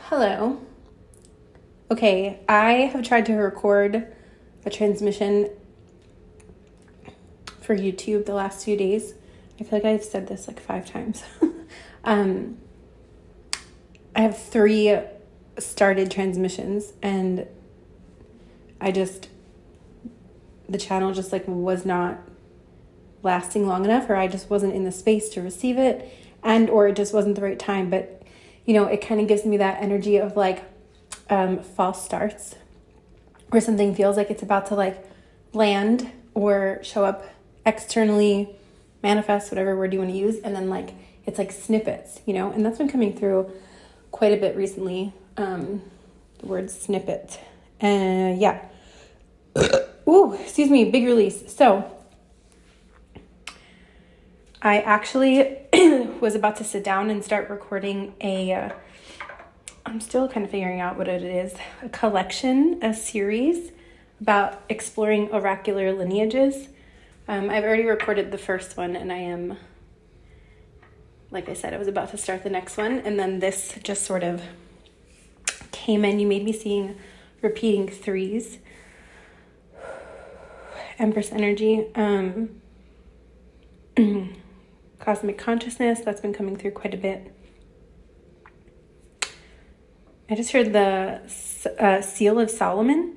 Hello. Okay, I have tried to record a transmission for YouTube the last few days. I feel like I've said this like 5 times. I have 3 started transmissions, and the channel just like was not lasting long enough, or I just wasn't in the space to receive it, or it just wasn't the right time. But it kind of gives me that energy of like false starts, where something feels like it's about to like land or show up externally, manifest, whatever word you want to use, and then like it's like snippets, and that's been coming through quite a bit recently. The word snippet. Yeah. Ooh, excuse me, big release. So I actually was about to sit down and start recording I'm still kind of figuring out what it is, a collection, a series about exploring oracular lineages. I've already recorded the first one, and I am, like I said, I was about to start the next one, and then this just sort of came in. You made me seeing repeating 3s. Empress energy. Cosmic consciousness, that's been coming through quite a bit. I just heard the Seal of Solomon.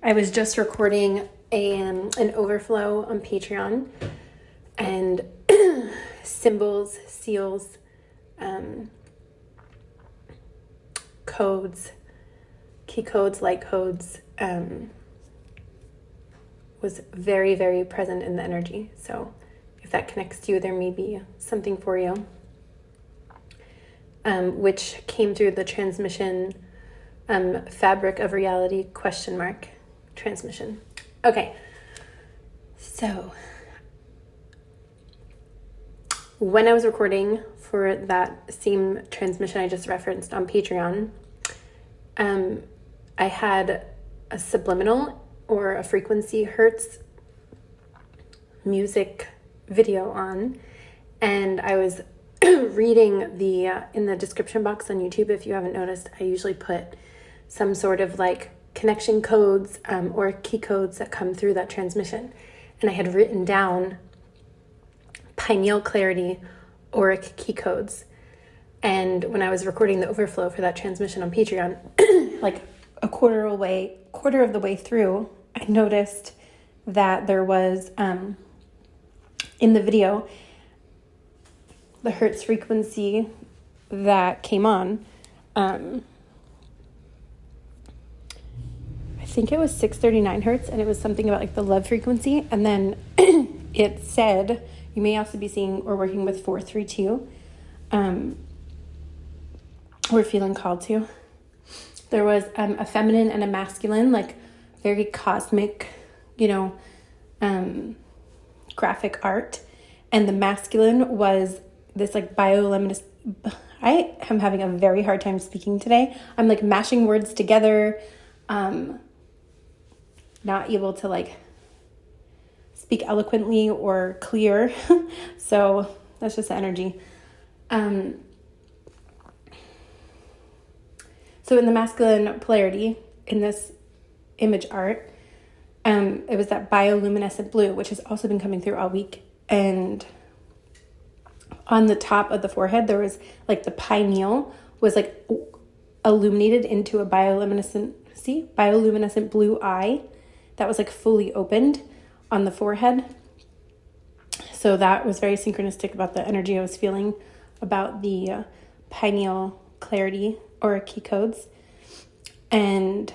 I was just recording an overflow on Patreon, and symbols, seals, codes, key codes, light codes, was very, very present in the energy. So if that connects to you, there may be something for you. Which came through the transmission, Fabric of Reality ? Transmission. Okay, so when I was recording for that same transmission I just referenced on Patreon, I had a subliminal or a frequency hertz music video on, and I was reading in the description box on YouTube. If you haven't noticed, I usually put some sort of like connection codes or key codes that come through that transmission. And I had written down Pineal clarity, Auric key codes. And when I was recording the overflow for that transmission on Patreon, like a quarter of the way through, I noticed that there was, in the video, the hertz frequency that came on, I think it was 639 hertz, and it was something about like the love frequency. And then it said, you may also be seeing or working with 432, or feeling called to. There was a feminine and a masculine, like very cosmic, graphic art. And the masculine was this like bioluminescent. I am having a very hard time speaking today. I'm like mashing words together, not able to like speak eloquently or clear. So that's just the energy. So in the masculine polarity in this image art, it was that bioluminescent blue, which has also been coming through all week. And on the top of the forehead, there was like the pineal was like illuminated into a bioluminescent blue eye that was like fully opened on the forehead. So that was very synchronistic about the energy I was feeling about the pineal clarity or key codes. And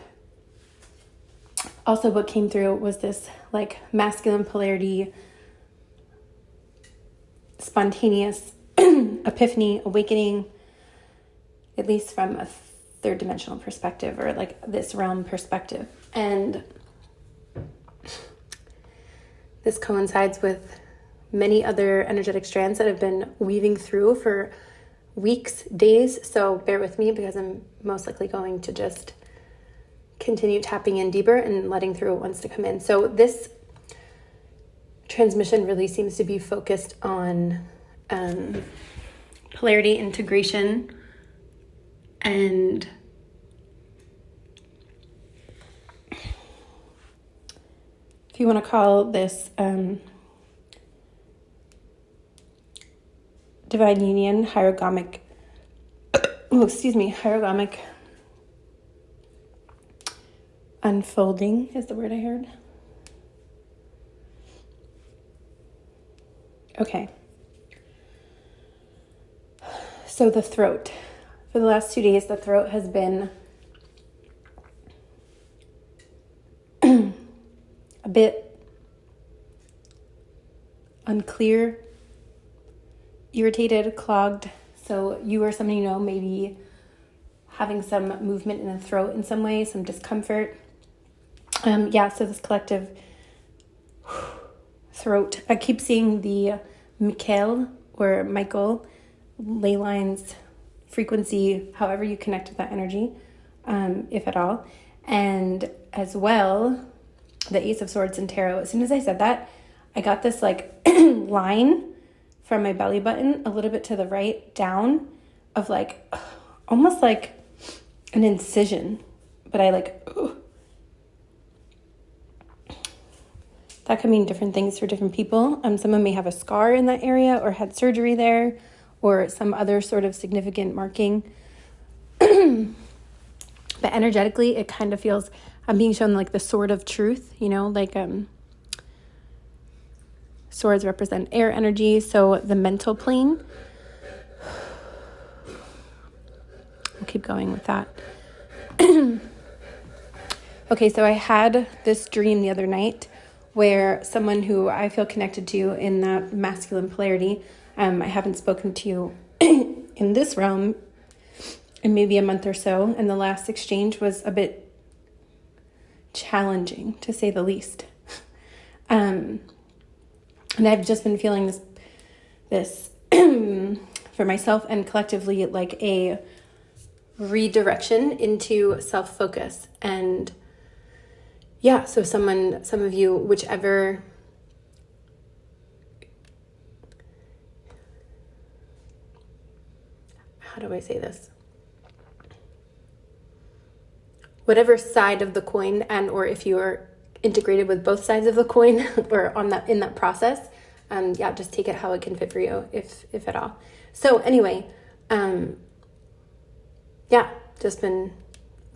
also what came through was this like masculine polarity, spontaneous epiphany, awakening, at least from a 3rd dimensional perspective, or like this realm perspective. And this coincides with many other energetic strands that have been weaving through for weeks, days. So bear with me, because I'm most likely going to just continue tapping in deeper and letting through what wants to come in. So this transmission really seems to be focused on polarity, integration, And if you want to call this divine union, hierogamic, hierogamic unfolding is the word I heard. Okay. So the throat. For the last 2 days, the throat has been a bit unclear, irritated, clogged. So you or someone you know may be having some movement in the throat in some way, some discomfort. So this collective throat. I keep seeing the Michael or Michael ley lines, frequency, however you connect with that energy, if at all. And as well, the Ace of Swords and Tarot. As soon as I said that, I got this like line from my belly button a little bit to the right down of like almost like an incision, but I like that could mean different things for different people. Someone may have a scar in that area or had surgery there or some other sort of significant marking. But energetically, it kind of feels, I'm being shown like the sword of truth, like swords represent air energy. So the mental plane, we'll keep going with that. Okay, so I had this dream the other night where someone who I feel connected to in that masculine polarity, I haven't spoken to you in this realm in maybe a month or so, and the last exchange was a bit challenging, to say the least. And I've just been feeling this for myself and collectively like a redirection into self-focus. And yeah, so some of you, whichever, how do I say this? Whatever side of the coin, and or if you are integrated with both sides of the coin or in that process, just take it how it can fit for you, if at all. So anyway, just been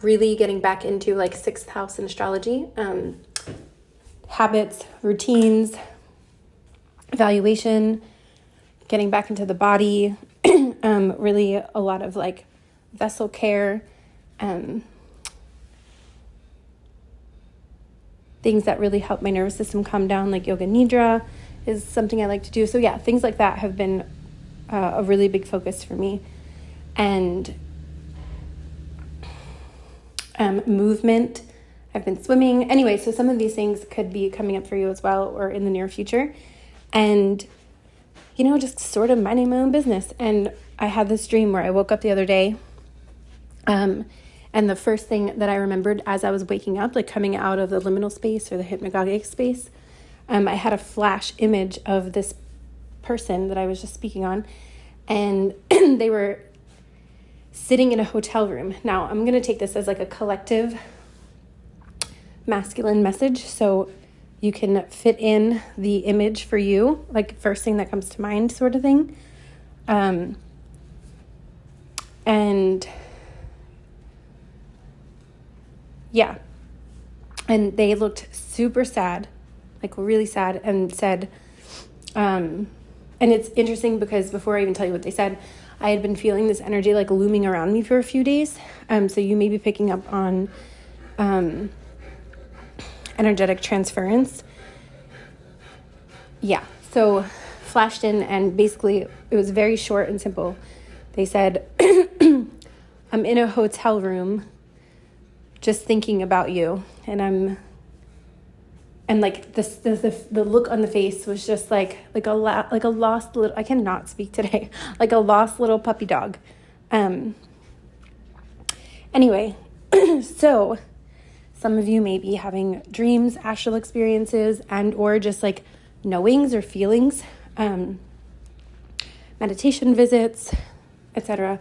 really getting back into like 6th house in astrology, habits, routines, evaluation, getting back into the body, really a lot of like vessel care, things that really help my nervous system calm down, like yoga nidra is something I like to do. So yeah, things like that have been a really big focus for me. And movement, I've been swimming. Anyway, so some of these things could be coming up for you as well or in the near future. And, just sort of minding my own business. And I had this dream where I woke up the other day, and the first thing that I remembered as I was waking up, like coming out of the liminal space or the hypnagogic space, I had a flash image of this person that I was just speaking on, and they were sitting in a hotel room. Now, I'm going to take this as like a collective masculine message, so you can fit in the image for you, like first thing that comes to mind sort of thing. And yeah, and they looked super sad, like really sad, and said, and it's interesting because before I even tell you what they said, I had been feeling this energy like looming around me for a few days. So you may be picking up on energetic transference. Yeah, so flashed in, and basically it was very short and simple. They said, I'm in a hotel room just thinking about you, and like the look on the face was just like a lost little, I cannot speak today, like a lost little puppy dog. Anyway, so some of you may be having dreams, astral experiences, and or just like knowings or feelings, meditation visits, etc.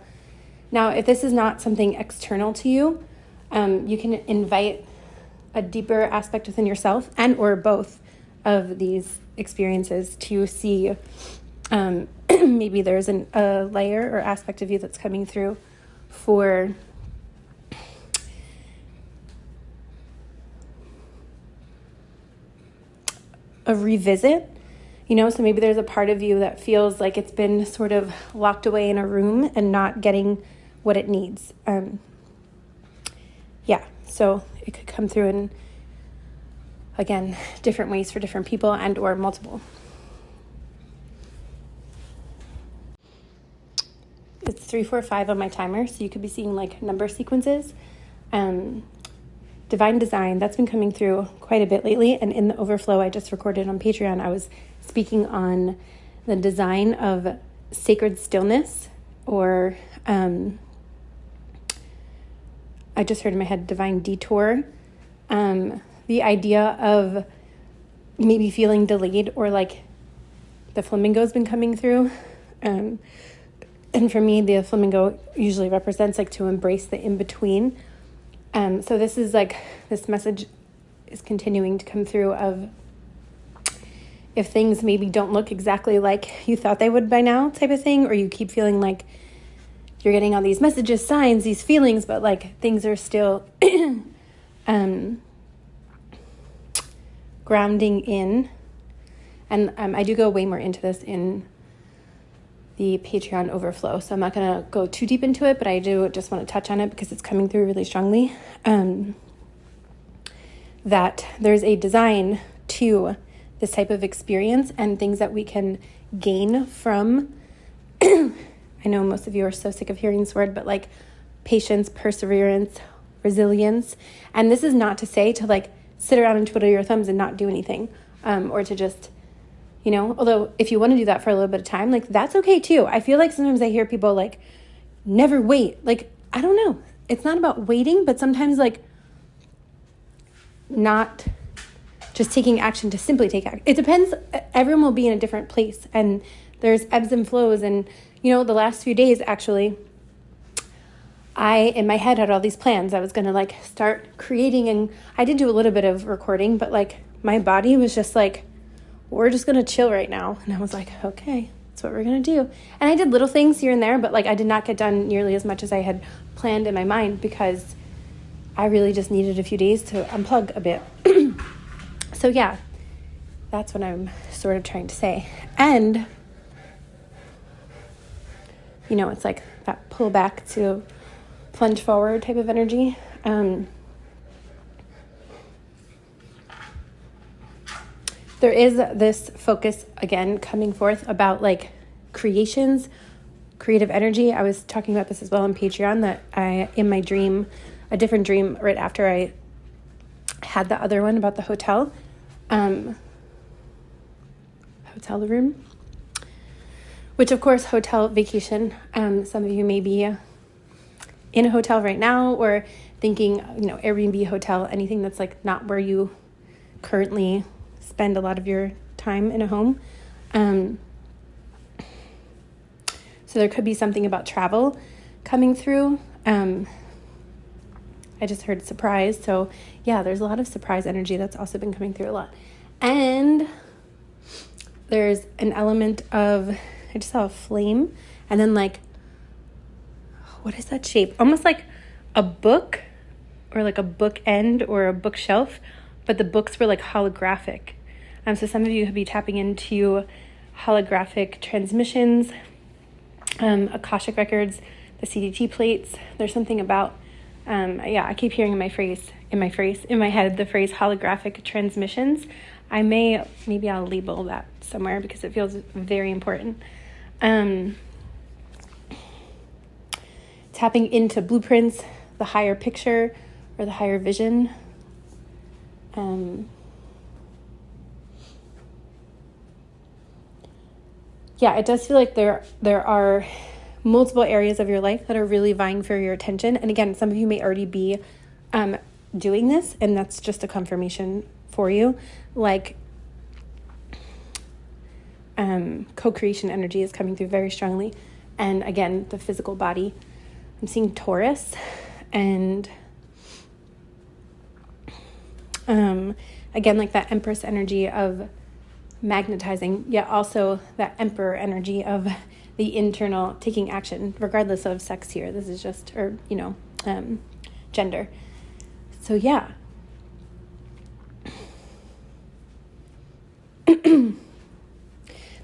Now, if this is not something external to you, you can invite a deeper aspect within yourself and or both of these experiences to see maybe there's a layer or aspect of you that's coming through for a revisit, so maybe there's a part of you that feels like it's been sort of locked away in a room and not getting what it needs. So it could come through in, again, different ways for different people and or multiple. It's 345 on my timer, so you could be seeing like number sequences. Divine design, that's been coming through quite a bit lately. And in the overflow I just recorded on Patreon, I was speaking on the design of sacred stillness, or I just heard in my head divine detour. The idea of maybe feeling delayed, or like the flamingo's been coming through. And for me, the flamingo usually represents like to embrace the in-between. So this is like, this message is continuing to come through of if things maybe don't look exactly like you thought they would by now type of thing, or you keep feeling like you're getting all these messages, signs, these feelings, but like things are still grounding in. And I do go way more into this in the Patreon overflow, so I'm not going to go too deep into it, but I do just want to touch on it because it's coming through really strongly. That there's a design to this type of experience and things that we can gain from. I know most of you are so sick of hearing this word, but like patience, perseverance, resilience. And this is not to say to like sit around and twiddle your thumbs and not do anything, or to just, although if you want to do that for a little bit of time, like that's okay too. I feel like sometimes I hear people like never wait. Like, I don't know. It's not about waiting, but sometimes like not just taking action to simply take action. It depends. Everyone will be in a different place, and there's ebbs and flows. And, the last few days, actually, I, in my head, had all these plans. I was going to like start creating, and I did do a little bit of recording, but like my body was just like, we're just going to chill right now. And I was like, okay, that's what we're going to do. And I did little things here and there, but like I did not get done nearly as much as I had planned in my mind because I really just needed a few days to unplug a bit. So yeah, that's what I'm sort of trying to say. And, it's like that pull back to plunge forward type of energy. There is this focus, again, coming forth about like creations, creative energy. I was talking about this as well on Patreon, that in my dream, a different dream right after I had the other one about the hotel room, which of course, hotel vacation. Some of you may be in a hotel right now, or thinking, Airbnb hotel, anything that's like not where you currently spend a lot of your time in a home. So there could be something about travel coming through. I just heard surprise. So yeah, there's a lot of surprise energy that's also been coming through a lot. And there's an element of, I just saw a flame, and then like, what is that shape? Almost like a book, or like a book end or a bookshelf, but the books were like holographic. So some of you could be tapping into holographic transmissions, Akashic records, the CDT plates. There's something about, I keep hearing in my head, the phrase holographic transmissions. Maybe I'll label that somewhere because it feels very important. Tapping into blueprints, the higher picture or the higher vision. It does feel like there are multiple areas of your life that are really vying for your attention. And again, some of you may already be doing this, and that's just a confirmation for you. Like co-creation energy is coming through very strongly. And again, the physical body. I'm seeing Taurus, and again, like that Empress energy of magnetizing, yet also that Emperor energy of the internal taking action, regardless of sex here. This is just, or, gender. So yeah.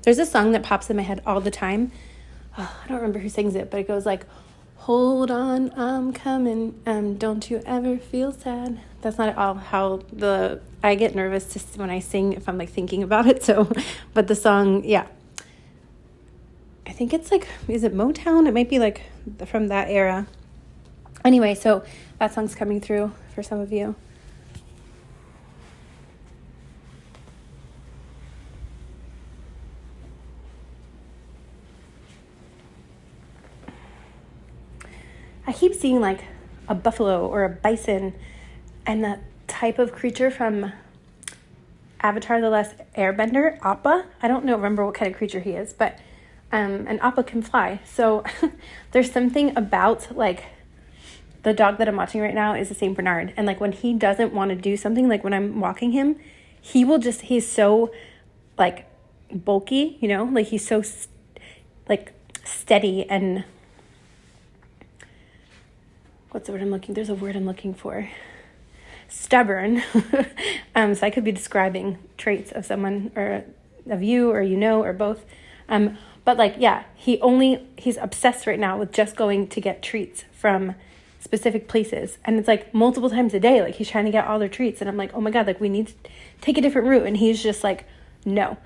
There's a song that pops in my head all the time. Oh, I don't remember who sings it, but it goes like, hold on, I'm coming, don't you ever feel sad. That's not at all how I get nervous just when I sing if I'm like thinking about it. So, but the song, yeah. I think it's like, is it Motown? It might be like from that era. Anyway, so that song's coming through for some of you. I keep seeing like a buffalo or a bison and that type of creature from Avatar: The Last Airbender, Appa. I don't remember what kind of creature he is, but and Appa can fly. So there's something about like the dog that I'm watching right now is a Saint Bernard. And like when he doesn't want to do something, like when I'm walking him, he's so like bulky, like he's so like steady and what's the word there's a word I'm looking for. Stubborn. So I could be describing traits of someone or of you or or both. But like, yeah, he's obsessed right now with just going to get treats from specific places. And it's like multiple times a day, like he's trying to get all their treats. And I'm like, oh my God, like we need to take a different route. And he's just like, no,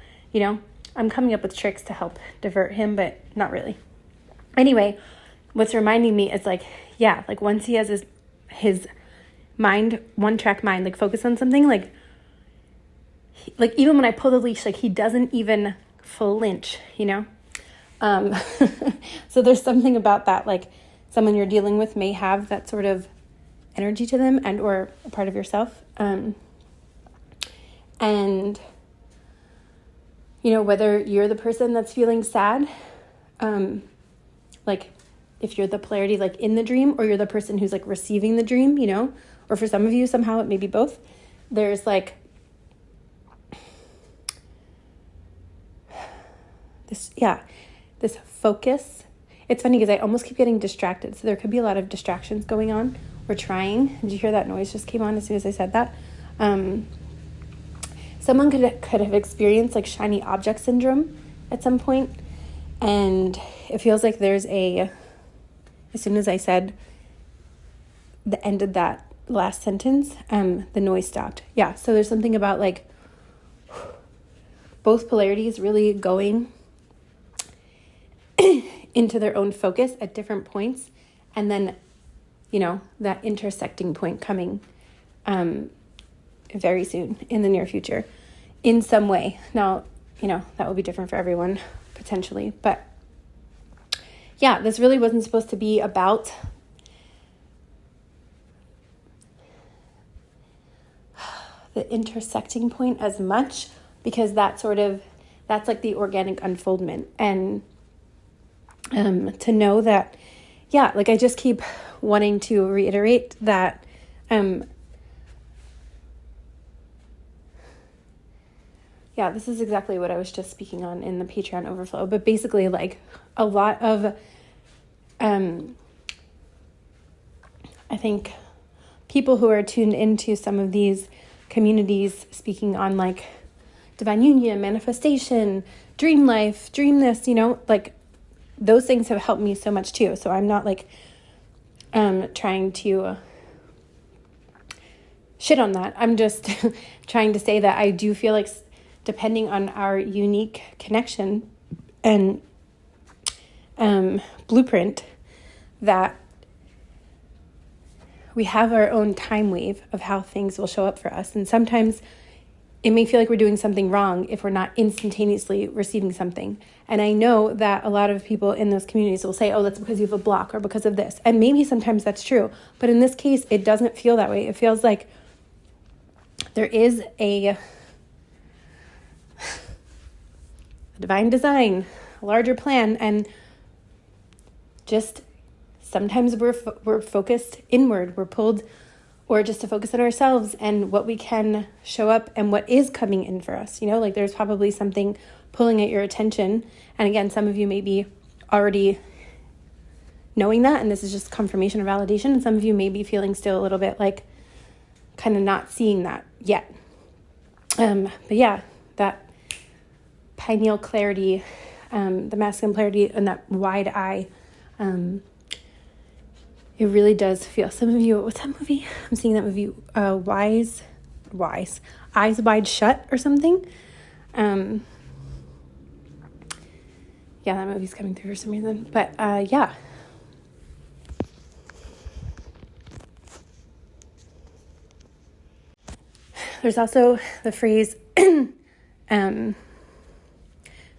I'm coming up with tricks to help divert him, but not really. Anyway, what's reminding me is like, yeah, like once he has his mind, one-track mind, like focus on something, like even when I pull the leash, like he doesn't even flinch, So there's something about that, like someone you're dealing with may have that sort of energy to them and or a part of yourself. And, whether you're the person that's feeling sad, like if you're the polarity like in the dream, or you're the person who's like receiving the dream, or for some of you, somehow it may be both. There's like this focus. It's funny because I almost keep getting distracted. So there could be a lot of distractions going on. We're trying. Did you hear that noise just came on as soon as I said that? Someone could have experienced like shiny object syndrome at some point. And it feels like there's as soon as I said the end of that last sentence, the noise stopped. Yeah, so there's something about like both polarities really going into their own focus at different points, and then that intersecting point coming very soon in the near future in some way. Now that will be different for everyone potentially, but yeah, this really wasn't supposed to be about the intersecting point as much, because that's like the organic unfoldment. And to know that, yeah, like I just keep wanting to reiterate that this is exactly what I was just speaking on in the Patreon overflow. But basically, like a lot of, I think people who are tuned into some of these communities speaking on like divine union, manifestation, dream life, dream this, like those things have helped me so much too. So I'm not like trying to shit on that. I'm just trying to say that I do feel like depending on our unique connection and blueprint, that we have our own time wave of how things will show up for us. And sometimes it may feel like we're doing something wrong if we're not instantaneously receiving something. And I know that a lot of people in those communities will say, oh, that's because you have a block or because of this. And maybe sometimes that's true. But in this case, it doesn't feel that way. It feels like there is a divine design, a larger plan, and just sometimes we're focused inward, we're pulled, or just to focus on ourselves and what we can show up and what is coming in for us. Like there's probably something pulling at your attention. And again, some of you may be already knowing that, and this is just confirmation or validation. And some of you may be feeling still a little bit like kind of not seeing that yet. But yeah, that pineal clarity, the masculine clarity, and that wide eye, it really does feel. Some of you, what's that movie? I'm seeing that movie, Wise, Eyes Wide Shut or something. Yeah, that movie's coming through for some reason. But yeah. There's also the phrase,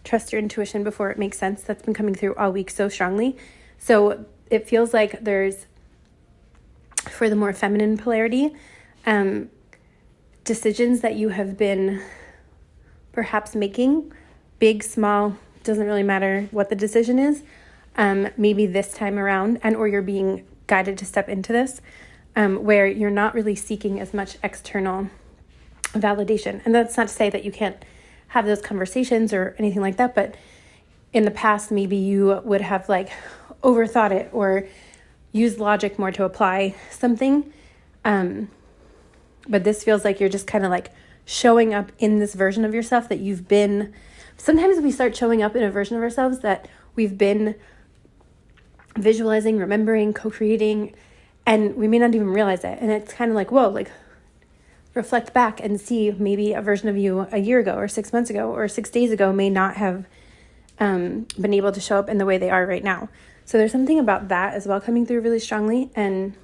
trust your intuition before it makes sense. That's been coming through all week so strongly. So it feels like there's, for the more feminine polarity, decisions that you have been perhaps making, big, small, doesn't really matter what the decision is, maybe this time around, and or you're being guided to step into this, where you're not really seeking as much external validation. And that's not to say that you can't have those conversations or anything like that, but in the past, maybe you would have like overthought it or used logic more to apply something. But this feels like you're just kind of like showing up in this version of yourself that you've been. Sometimes we start showing up in a version of ourselves that we've been visualizing, remembering, co-creating, and we may not even realize it. And it's kind of like, whoa, like reflect back and see maybe a version of you a year ago or 6 months ago or 6 days ago may not have been able to show up in the way they are right now. So there's something about that as well coming through really strongly. And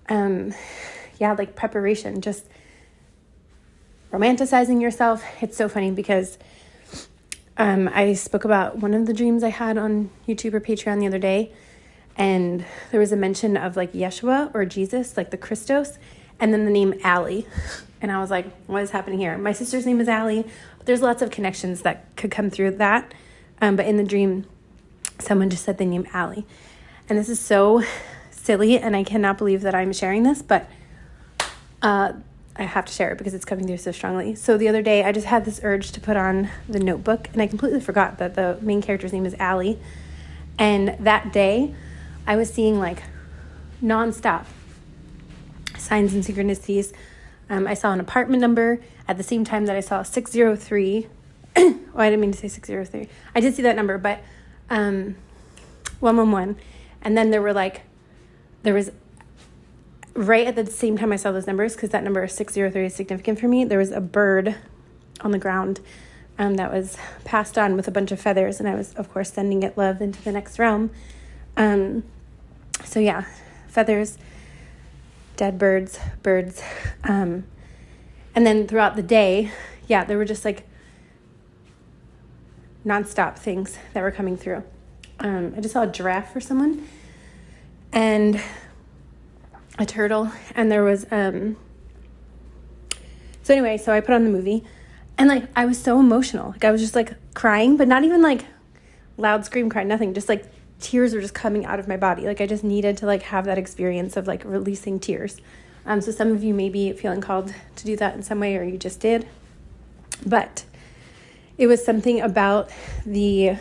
yeah, like preparation, just romanticizing yourself. It's so funny because I spoke about one of the dreams I had on YouTube or Patreon the other day, and there was a mention of like Yeshua or Jesus, like the Christos, and then the name Allie. And I was like, what is happening here? My sister's name is Allie. There's lots of connections that could come through that. But in the dream, someone just said the name Allie. And this is so silly, and I cannot believe that I'm sharing this, but I have to share it because it's coming through so strongly. So the other day, I just had this urge to put on the notebook, and I completely forgot that the main character's name is Allie. And that day, I was seeing like nonstop signs and synchronicities. I saw an apartment number at the same time that I saw 603. Oh, I didn't mean to say 603. I did see that number, but 111. And then there was right at the same time I saw those numbers, because that number 603 is significant for me, there was a bird on the ground that was passed on with a bunch of feathers, and I was, of course, sending it love into the next realm. So yeah, feathers, dead birds. And then throughout the day, yeah, there were just like nonstop things that were coming through. I just saw a giraffe for someone and a turtle, and there was so anyway, so I put on the movie, and like I was so emotional. Like I was just like crying, but not even like loud scream cry, nothing, just like tears were just coming out of my body. Like I just needed to like have that experience of like releasing tears. So some of you may be feeling called to do that in some way, or you just did. But it was something about I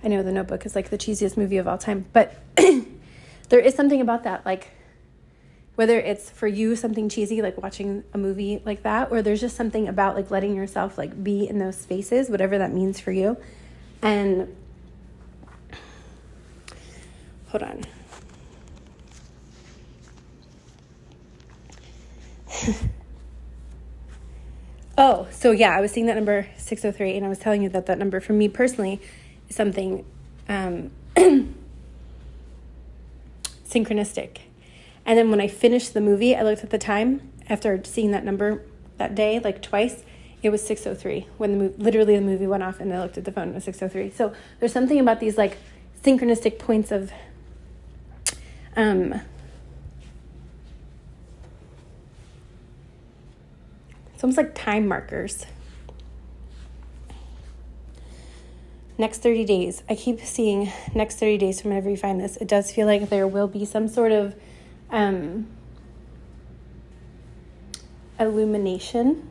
know The Notebook is like the cheesiest movie of all time, but there is something about that, like whether it's for you something cheesy like watching a movie like that, or there's just something about like letting yourself like be in those spaces, whatever that means for you. And hold on. Oh, so yeah, I was seeing that number 603, and I was telling you that that number for me personally is something synchronistic. And then when I finished the movie, I looked at the time after seeing that number that day, like twice. It was 603 when literally the movie went off, and I looked at the phone, it was 603. So there's something about these like synchronistic points of it's almost like time markers. next 30 days. I keep seeing next 30 days from whenever you find this. It does feel like there will be some sort of illumination.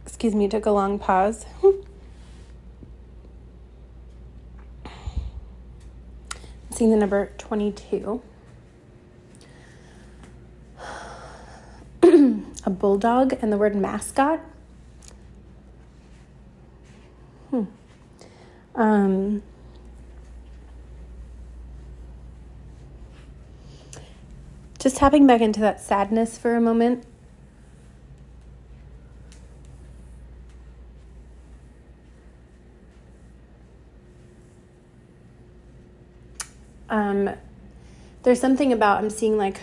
Excuse me, took a long pause. I'm seeing the number 22. A bulldog and the word mascot. Just tapping back into that sadness for a moment. There's something about, I'm seeing like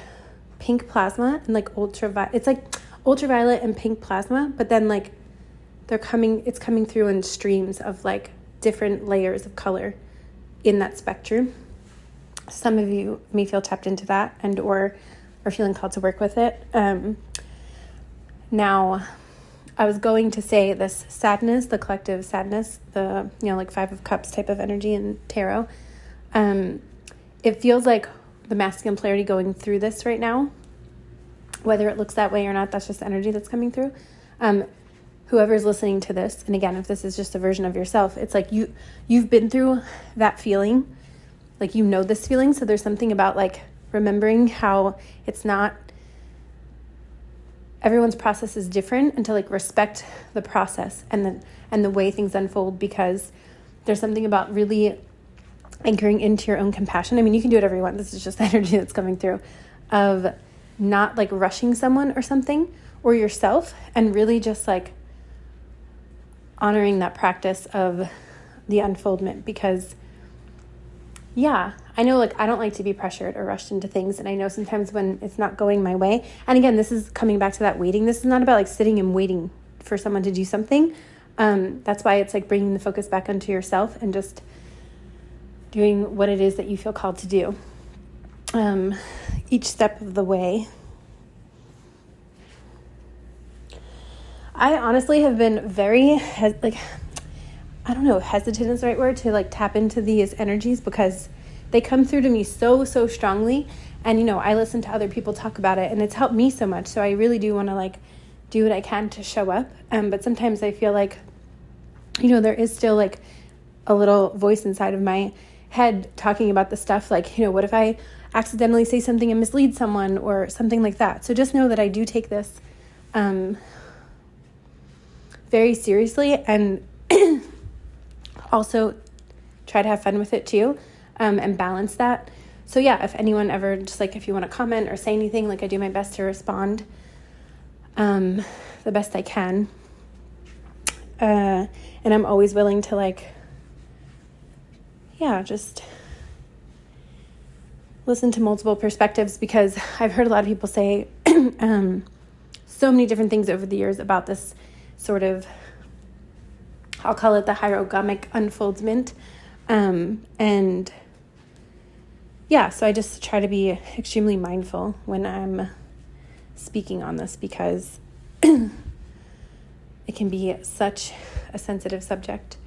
pink plasma and like ultraviolet. It's like ultraviolet and pink plasma, but then like it's coming through in streams of like different layers of color in that spectrum. Some of you may feel tapped into that and or are feeling called to work with it. Now, I was going to say this sadness, the collective sadness, the, like 5 of Cups type of energy in tarot. It feels like the masculine polarity going through this right now, whether it looks that way or not, that's just energy that's coming through. Whoever's listening to this, and again, if this is just a version of yourself, it's like you've been through that feeling, like this feeling. So there's something about like remembering how it's not, everyone's process is different, and to like respect the process and the way things unfold, because there's something about really anchoring into your own compassion. I mean, you can do whatever you want. This is just the energy that's coming through of not like rushing someone or something or yourself, and really just like honoring that practice of the unfoldment. Because I know like I don't like to be pressured or rushed into things. And I know sometimes when it's not going my way, and again, this is coming back to that waiting. This is not about like sitting and waiting for someone to do something. That's why it's like bringing the focus back onto yourself and just doing what it is that you feel called to do each step of the way. I honestly have been very, hesitant is the right word, to like tap into these energies, because they come through to me so strongly. And, I listen to other people talk about it, and it's helped me so much. So I really do want to like do what I can to show up. But sometimes I feel like, there is still like a little voice inside of my head talking about the stuff like, what if I accidentally say something and mislead someone or something like that. So just know that I do take this very seriously, and also try to have fun with it too, and balance that. So if anyone ever just like, if you want to comment or say anything, like I do my best to respond the best I can, and I'm always willing to like just listen to multiple perspectives, because I've heard a lot of people say so many different things over the years about this sort of, I'll call it the hierogamic unfoldment. So I just try to be extremely mindful when I'm speaking on this, because it can be such a sensitive subject.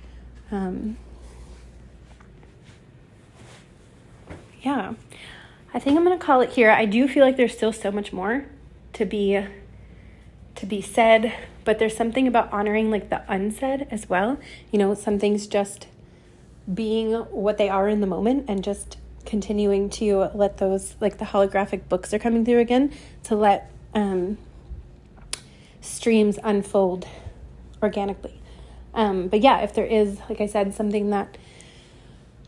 I think I'm going to call it here. I do feel like there's still so much more to be said, but there's something about honoring like the unsaid as well. Some things just being what they are in the moment, and just continuing to let those, like the holographic books are coming through again, to let streams unfold organically. If there is, like I said, something that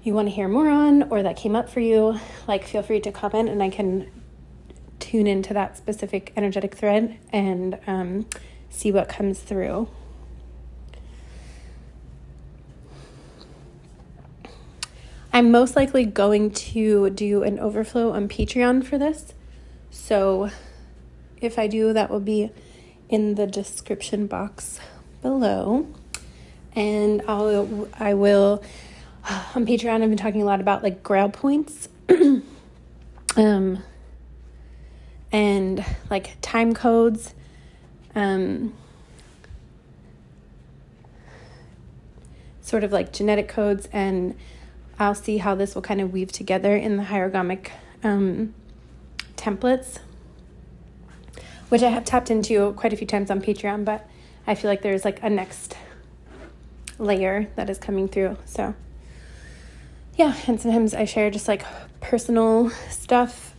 you want to hear more on, or that came up for you, like feel free to comment, and I can tune into that specific energetic thread and see what comes through. I'm most likely going to do an overflow on Patreon for this. So if I do, that will be in the description box below. And I will on Patreon, I've been talking a lot about like grail points and like time codes, sort of like genetic codes, and I'll see how this will kind of weave together in the Hierogamic templates, which I have tapped into quite a few times on Patreon, but I feel like there's like a next layer that is coming through. So yeah, and sometimes I share just like personal stuff,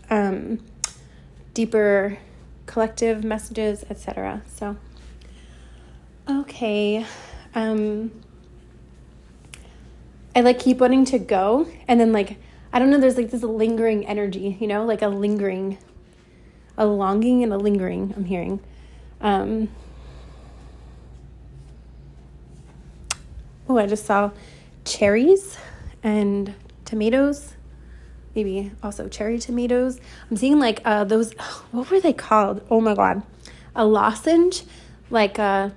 deeper collective messages, etc. So okay, I like keep wanting to go, and then like I don't know, there's like this lingering energy, you know, like a longing and a lingering I'm hearing. Oh, I just saw cherries and tomatoes, maybe also cherry tomatoes. I'm seeing like those, what were they called? Oh my God, a lozenge, like oh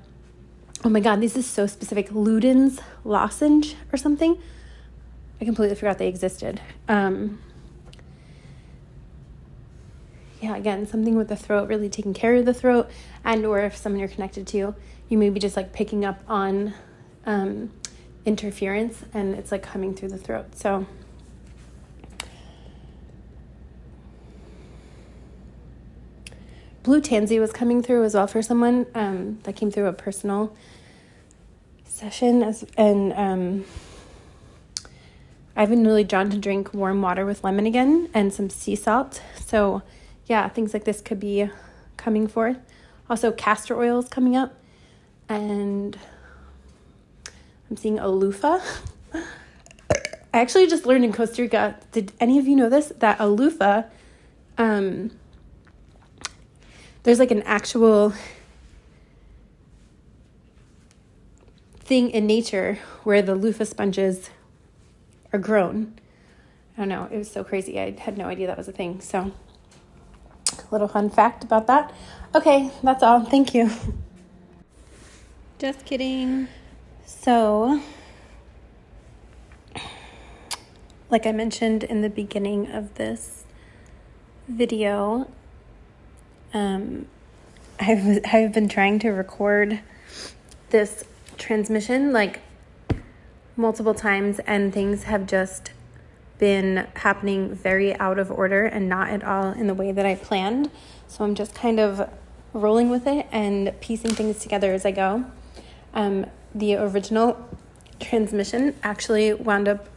my God, this is so specific, Luden's lozenge or something. I completely forgot they existed. Yeah, again, something with the throat, really taking care of the throat, and or if someone you're connected to, you may be just like picking up on interference, and it's like coming through the throat. So blue tansy was coming through as well for someone that came through a personal session, and I've been really drawn to drink warm water with lemon again and some sea salt. So yeah, things like this could be coming forth. Also castor oil is coming up, and I'm seeing a loofah. I actually just learned in Costa Rica, did any of you know this, that a loofah, there's like an actual thing in nature where the loofah sponges are grown. I don't know, it was so crazy. I had no idea that was a thing. So a little fun fact about that. Okay, that's all. Thank you. Just kidding. So, like I mentioned in the beginning of this video, I've been trying to record this transmission like multiple times, and things have just been happening very out of order and not at all in the way that I planned. So I'm just kind of rolling with it and piecing things together as I go. The original transmission actually wound up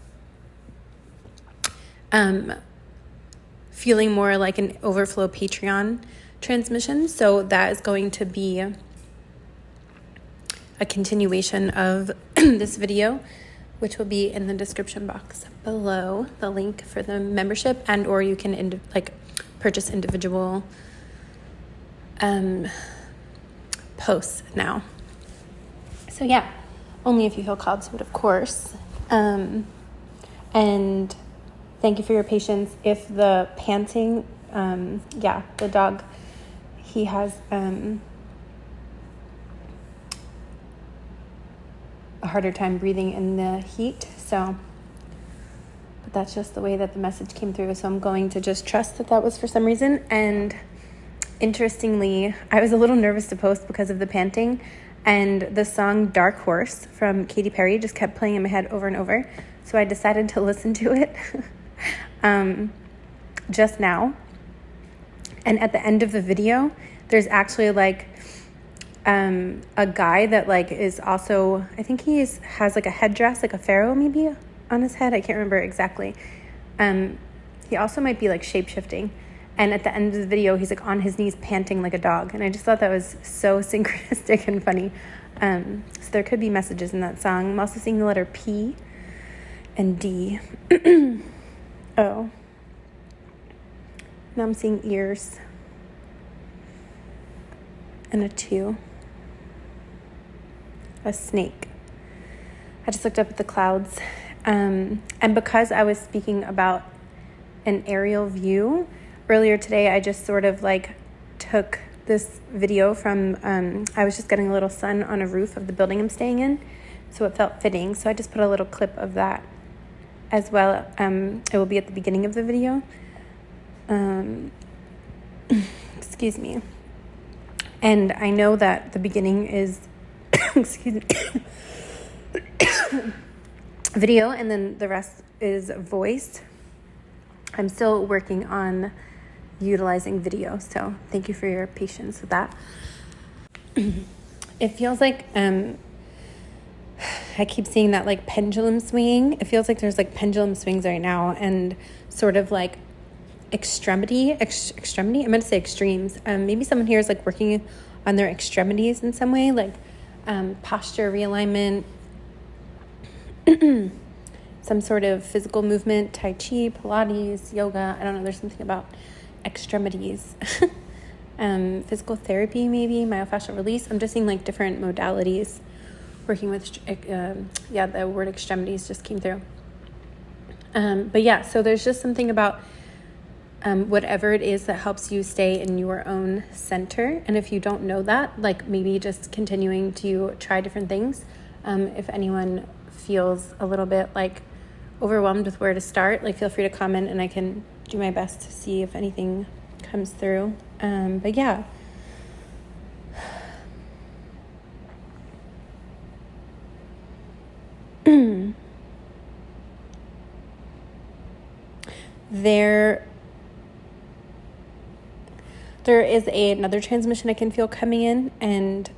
feeling more like an overflow Patreon transmission. So that is going to be a continuation of this video, which will be in the description box below, the link for the membership, and or you can purchase individual posts now. So yeah, only if you feel called to it, of course. And thank you for your patience. If the panting, the dog, he has a harder time breathing in the heat. So, but that's just the way that the message came through. So I'm going to just trust that was for some reason. And interestingly, I was a little nervous to post because of the panting. And the song Dark Horse from Katy just kept playing in my head over and over. So I decided to listen to it just now. And at the end of the video, there's actually like a guy that like is also, I think has like a headdress, like a pharaoh maybe on his head. I can't remember exactly. He also might be like shape-shifting. And at the end of the video, he's like on his knees panting like a dog. And I just thought that was so synchronistic and funny. So there could be messages in that song. I'm also seeing the letter P and D. Oh. Now I'm seeing ears. And a 2. A snake. I just looked up at the clouds. And because I was speaking about an aerial view, earlier today, I just sort of like took this video from, I was just getting a little sun on a roof of the building I'm staying in. so it felt fitting. So I just put a little clip of that as well. It will be at the beginning of the video. Excuse me. And I know that the beginning is, excuse me, video, and then the rest is voice. I'm still working on utilizing video, so thank you for your patience with that. It feels like, I keep seeing that like pendulum swinging. It feels like there's like pendulum swings right now, and sort of like extremity. I meant to say extremes. Maybe someone here is like working on their extremities in some way, like posture realignment, some sort of physical movement, Tai Chi, Pilates, yoga. I don't know. There's something about extremities. Physical therapy, maybe myofascial release. I'm just seeing like different modalities working with, the word extremities just came through. But yeah, so there's just something about whatever it is that helps you stay in your own center. And if you don't know that, like maybe just continuing to try different things. If anyone feels a little bit like overwhelmed with where to start, like feel free to comment and I can do my best to see if anything comes through. But yeah. There is another transmission I can feel coming in, and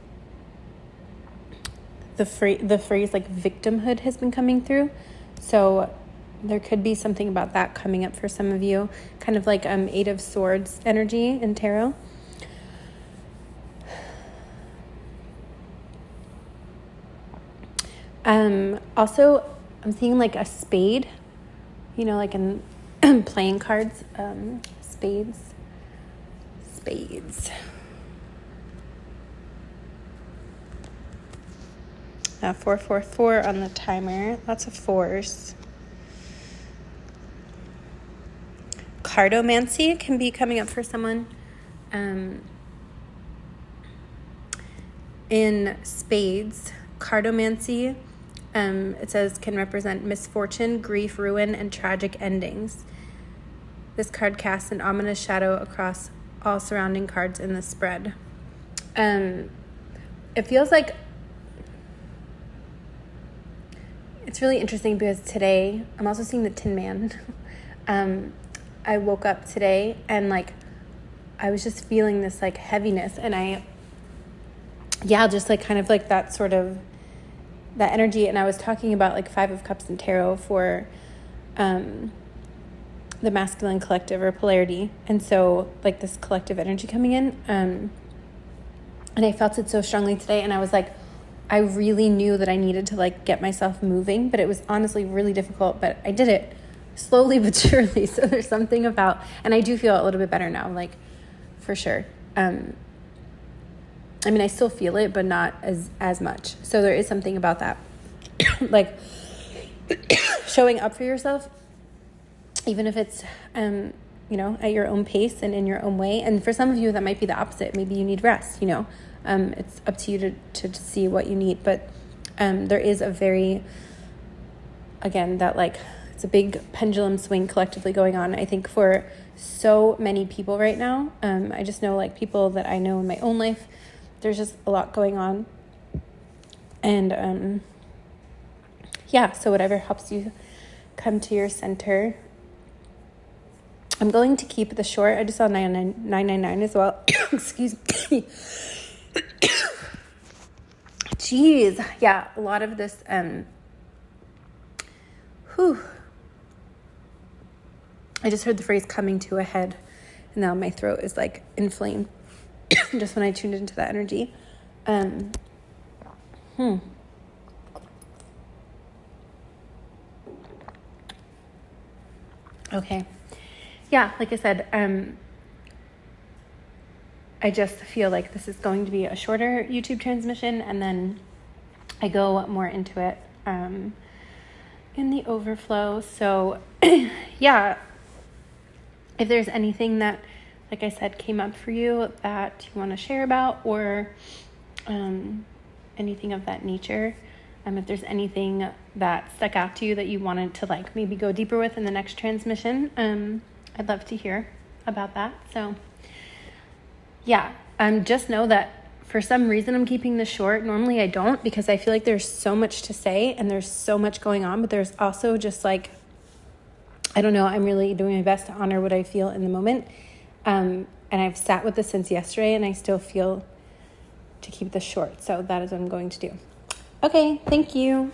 the phrase like victimhood has been coming through. So there could be something about that coming up for some of you, kind of like Eight of Swords energy in tarot. Also, I'm seeing like a spade, you know, like in playing cards, spades. 444 on the timer, lots of fours. Cardomancy can be coming up for someone. In spades, cardomancy, it says, can represent misfortune, grief, ruin, and tragic endings. This card casts an ominous shadow across all surrounding cards in the spread. It feels like it's really interesting because today I'm also seeing the Tin Man. I woke up today and like I was just feeling this like heaviness, and just like kind of like that sort of that energy. And I was talking about like Five of Cups in tarot for the masculine collective or polarity, and so like this collective energy coming in, and I felt it so strongly today, and I was like, I really knew that I needed to like get myself moving, but it was honestly really difficult, but I did it slowly but surely. So there's something about, and I do feel a little bit better now, like for sure. I mean, I still feel it, but not as much. So there is something about that, like showing up for yourself, even if it's, at your own pace and in your own way. And for some of you, that might be the opposite. Maybe you need rest, it's up to you to see what you need. But there is a very, again, that like, it's a big pendulum swing collectively going on, I think, for so many people right now. I just know like people that I know in my own life, there's just a lot going on. And so whatever helps you come to your center. I'm going to keep the short. I just saw 999 as well. Excuse me. Jeez. Yeah, a lot of this. I just heard the phrase coming to a head, and now my throat is like inflamed just when I tuned into that energy. Okay. Yeah, like I said, I just feel like this is going to be a shorter YouTube transmission, and then I go more into it in the overflow. So yeah, if there's anything that, like I said, came up for you that you want to share about, or anything of that nature, If there's anything that stuck out to you that you wanted to like maybe go deeper with in the next transmission, I'd love to hear about that. So yeah, just know that for some reason I'm keeping this short. Normally I don't, because I feel like there's so much to say and there's so much going on, but there's also just like, I don't know, I'm really doing my best to honor what I feel in the moment. And I've sat with this since yesterday and I still feel to keep this short. So that is what I'm going to do. Okay, thank you.